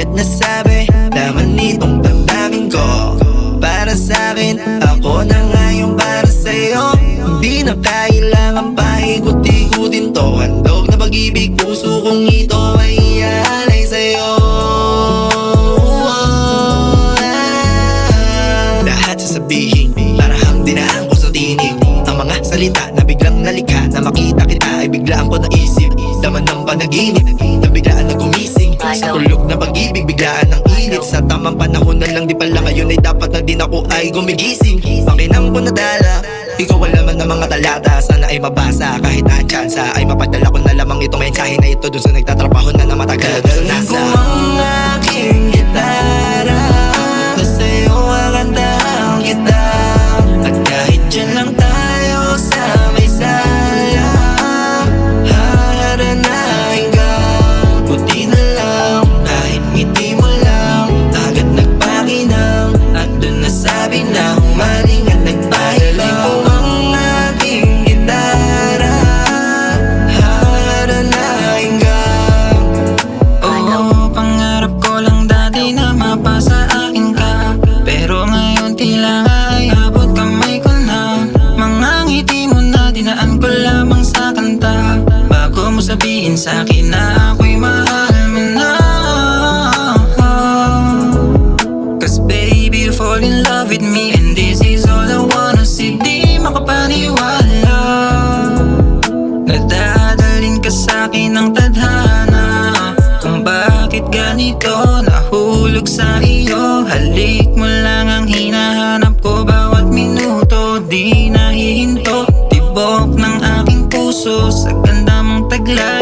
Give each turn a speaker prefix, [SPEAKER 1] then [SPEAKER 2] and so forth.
[SPEAKER 1] agad nasabi laman nitong damdamin ko. Para sa'kin, ako na nga yung para sa'yo. Hindi na kailangan pa ikot-ikutin to. Handog na pag-ibig, puso kong ito ay iaalay sa'yo. Lahat sasabihin, parang dinaan ko sa tinig. Ang mga salita na biglang nalikha, na makita kita ay biglaan ko naisip. Laman ng panaginip, na biglaan na gumising. Sa tulog na pag-ibig, biglaan ng init. Sa tamang panahon na lang, di pala ngayon ay dapat na din ako ay gumigising. Pakinam ko nadala, ikaw ang laman ng mga talata. Sana ay mabasa, kahit na ang tsansa ay mapadala ko na lamang itong mensahe na ito dun sa nagtatrabaho na matagal na sa nasa. Ko ang aking gitara, sa'yo kakantahan kita. At kahit dyan lang tayo sa may sala, haharanahin ka. Buti na lang, kahit ngiti mo lang, agad nagpakinang. At dun nasabi na humaling at nagpahilang. Ko ang aking gitara, haharanahin ka.
[SPEAKER 2] Oo, pangarap ko lang dati na mapasa akin ka, pero ngayon tila ay abot kamay ko na. Mga ngiti mo na dinaan ko lamang sa kanta, bago mo sabihin sa'kin na ako'y mahal mo na. Cause baby, you fall in love with me, and this is all I wanna see. Di makapaniwala, nadadalhin ka sa'kin ng tadhana. Kung bakit ganito, nahulog sa iyo. Halik mo lang ang hinahanap ko bawat minuto. Di nahihinto, tibok ng aking puso sa ganda mong taglay.